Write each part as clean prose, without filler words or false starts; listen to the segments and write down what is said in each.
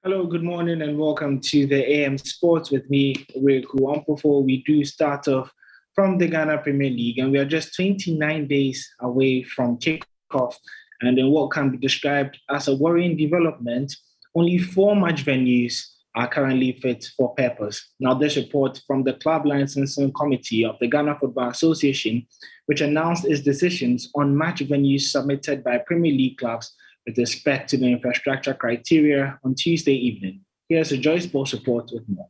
Hello, good morning, and welcome to the AM Sports with me, Riku. Before we do start off from the Ghana Premier League, and we are just 29 days away from kickoff, and in what can be described as a worrying development, only four match venues are currently fit for purpose. Now, this report from the Club Licensing Committee of the Ghana Football Association, which announced its decisions on match venues submitted by Premier League clubs with respect to the infrastructure criteria on Tuesday evening. Here's a Joyce Sports report with more.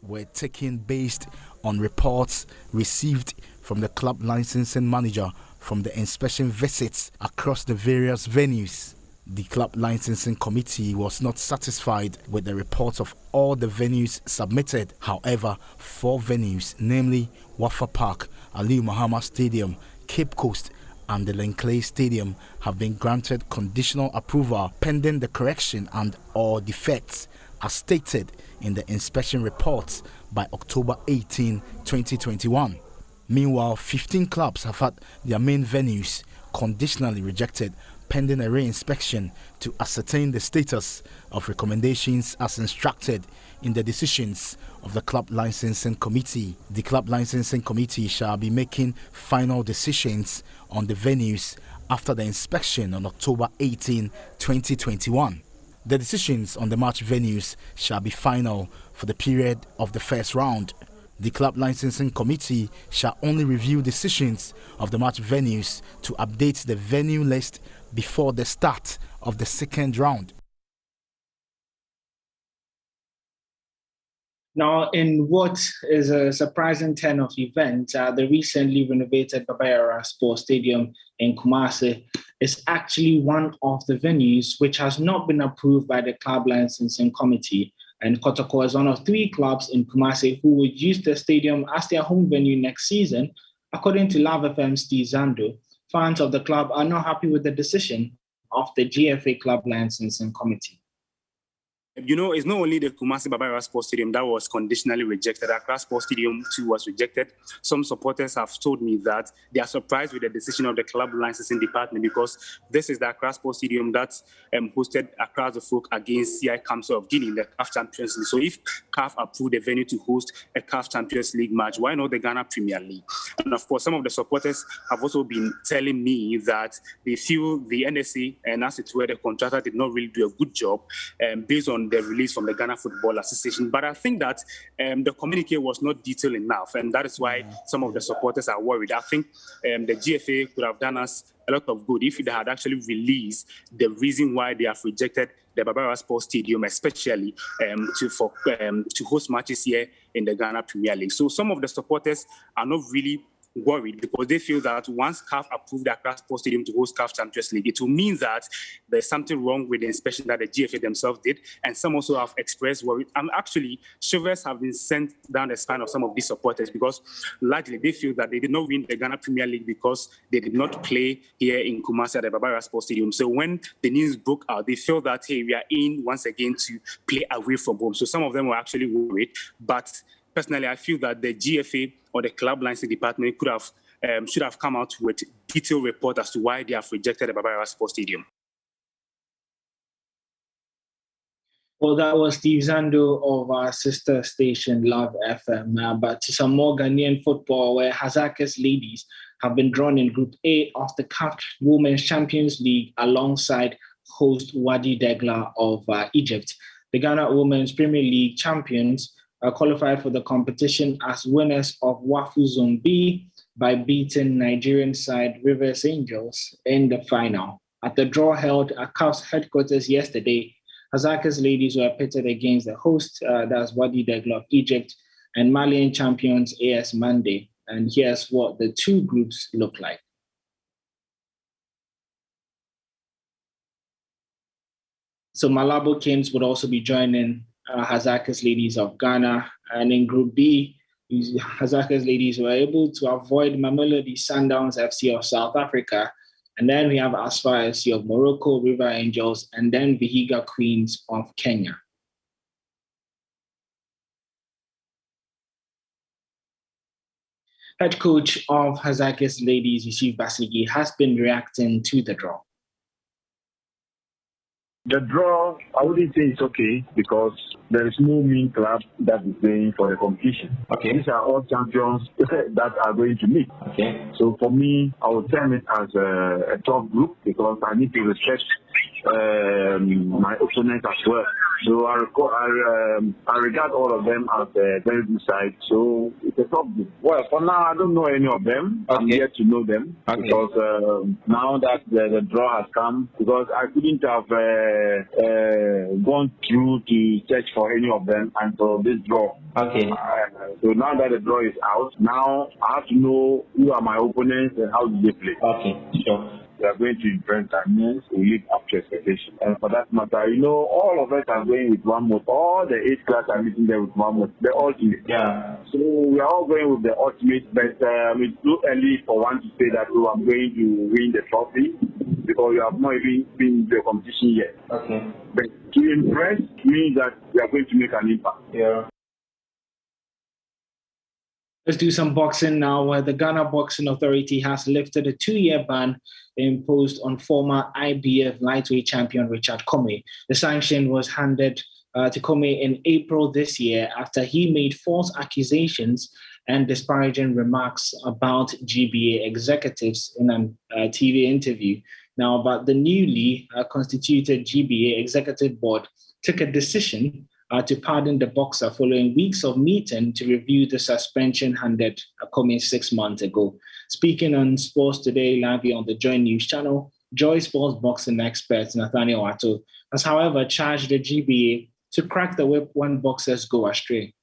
Were taken based on reports received from the club licensing manager from the inspection visits across the various venues. The club licensing committee was not satisfied with the reports of all the venues submitted. However, four venues, namely Wafa Park, Aliu Mahama Stadium, Cape Coast, and the Lenkley Stadium, have been granted conditional approval pending the correction and or defects as stated in the inspection reports by October 18, 2021. Meanwhile, 15 clubs have had their main venues conditionally rejected pending a re-inspection to ascertain the status of recommendations as instructed in the decisions of the Club Licensing Committee. The Club Licensing Committee shall be making final decisions on the venues after the inspection on October 18, 2021. The decisions on the match venues shall be final for the period of the first round. The Club Licensing Committee shall only review decisions of the match venues to update the venue list before the start of the second round. Now, in what is a surprising turn of events, the recently renovated Baba Yara Sports Stadium in Kumasi is actually one of the venues which has not been approved by the Club Licensing Committee. And Kotoko is one of three clubs in Kumasi who would use the stadium as their home venue next season. According to Love FM's Steve Zando, fans of the club are not happy with the decision of the GFA Club Licensing Committee. You know, it's not only the Kumasi Baba Yara Sports Stadium that was conditionally rejected. Accra Sports Stadium too was rejected. Some supporters have told me that they are surprised with the decision of the club licensing department because this is the Accra Sports Stadium that hosted Accra the Folk against CI Council of Guinea in the CAF Champions League. So if CAF approved the venue to host a CAF Champions League match, why not the Ghana Premier League? And of course, some of the supporters have also been telling me that they feel the NSA and as it were, the contractor did not really do a good job based on the release from the Ghana Football Association. But I think that the communique was not detailed enough, and that is why some of the supporters are worried. I think the GFA could have done us a lot of good if they had actually released the reason why they have rejected the Baba Yara Sports Stadium, especially to host matches here in the Ghana Premier League. So some of the supporters are not really worried because they feel that once CAF approved the Accra Sports Stadium to host CAF Champions League, it will mean that there's something wrong with the inspection that the GFA themselves did, and some also have expressed worry. And actually, shivers have been sent down the spine of some of these supporters because largely they feel that they did not win the Ghana Premier League because they did not play here in Kumasi at the Baba Yara Sports Stadium. So when the news broke out, they felt that, hey, we are in once again to play away from home. So some of them were actually worried, but personally, I feel that the GFA or the club licensing department should have come out with detailed report as to why they have rejected the Baba Yara Sports Stadium. Well, that was Steve Zando of our sister station, Love FM. But to some more Ghanaian football, where Hazakah's ladies have been drawn in Group A of the CAF Women's Champions League alongside host Wadi Degla of Egypt. The Ghana Women's Premier League champions qualified for the competition as winners of WAFU Zone B by beating Nigerian side Rivers Angels in the final. At the draw held at CAF's headquarters yesterday, Hazakah's ladies were pitted against the host, that's Wadi Degla of Egypt, and Malian champions AS Monday. And here's what the two groups look like. So Malabo Kings would also be joining Hazakah's ladies of Ghana. And in Group B, Hazakah's ladies were able to avoid Mamelodi Sundowns FC of South Africa. And then we have Asfar FC of Morocco, River Angels, and then Vihiga Queens of Kenya. Head coach of Hazakah's ladies, Yusuf Basigi, has been reacting to the draw. The draw, I wouldn't say it's okay because there is no main club that is playing for the competition. Okay. These are all champions that are going to meet. Okay. So for me, I would term it as a top group because I need to respect my opponents as well. So I regard all of them as a very good side. So it's a top group. Well, for now, I don't know any of them. Okay. I'm yet to know them because now that the draw has come, because I couldn't have gone through to search for any of them until this draw. Okay. So now that the draw is out, now I have to know who are my opponents and how do they play. Okay, sure. We are going to impress that means we live up to expectation. And for that matter, all of us are going with one mode. All the 8 class are meeting there with one mode. The ultimate. Yeah. So we are all going with the ultimate, but it's too early for one to say that I'm going to win the trophy because we have not even been in the competition yet. Okay. But to impress means that we are going to make an impact. Yeah. Let's do some boxing now, where the Ghana Boxing Authority has lifted a 2-year ban imposed on former IBF lightweight champion Richard Commey. The sanction was handed to Commey in April this year after he made false accusations and disparaging remarks about GBA executives in a TV interview. Now, but the newly constituted GBA Executive Board took a decision to pardon the boxer following weeks of meeting to review the suspension handed Commey 6 months ago. Speaking on Sports Today live on the Joy News channel, Joy Sports boxing expert Nathaniel Atto has, however, charged the GBA to crack the whip when boxers go astray.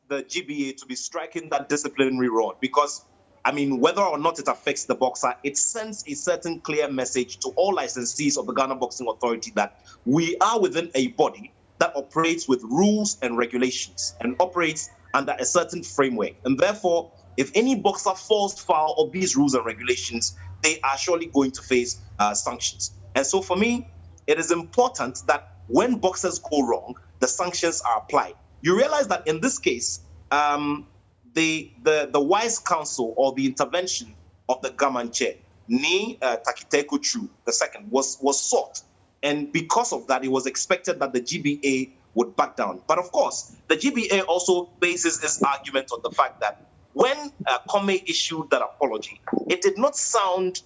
The GBA to be striking that disciplinary rod because, whether or not it affects the boxer, it sends a certain clear message to all licensees of the Ghana Boxing Authority that we are within a body that operates with rules and regulations and operates under a certain framework. And therefore, if any boxer falls foul of these rules and regulations, they are surely going to face sanctions. And so for me, it is important that when boxers go wrong, the sanctions are applied. You realize that in this case, the wise counsel or the intervention of the Gaman chair, Ni Takiteko Chu II, was sought. And because of that, it was expected that the GBA would back down. But of course, the GBA also bases its argument on the fact that when Commey issued that apology, it did not sound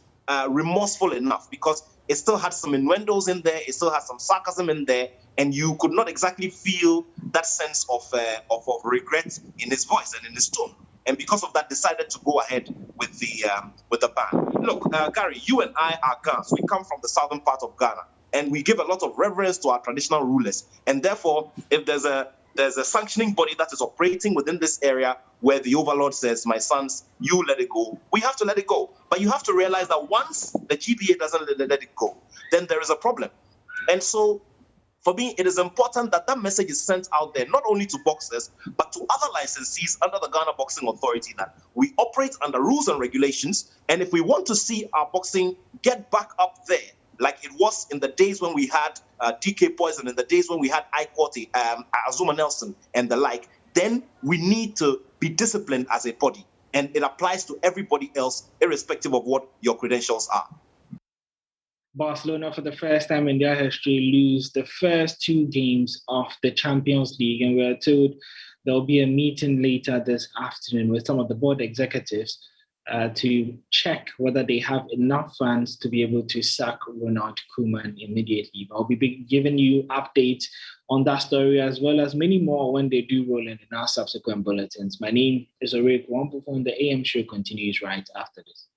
remorseful enough because it still had some innuendos in there, it still had some sarcasm in there, and you could not exactly feel that sense of regret in his voice and in his tone. And because of that, decided to go ahead with the ban. Look, Gary, you and I are Ghanaians. We come from the southern part of Ghana, and we give a lot of reverence to our traditional rulers. And therefore, if there's a sanctioning body that is operating within this area where the overlord says, my sons, you let it go, we have to let it go. But you have to realize that once the GBA doesn't let it go, then there is a problem. And so, for me, it is important that that message is sent out there, not only to boxers, but to other licensees under the Ghana Boxing Authority that we operate under rules and regulations. And if we want to see our boxing get back up there, like it was in the days when we had DK Poison, in the days when we had Ikwoti, Azuma Nelson, and the like, then we need to be disciplined as a body. And it applies to everybody else, irrespective of what your credentials are. Barcelona, for the first time in their history, lose the first 2 games of the Champions League. And we're told there'll be a meeting later this afternoon with some of the board executives to check whether they have enough funds to be able to sack Ronald Koeman immediately. I'll be giving you updates on that story as well as many more when they do roll in our subsequent bulletins. My name is Orik Wampupo, and the AM show continues right after this.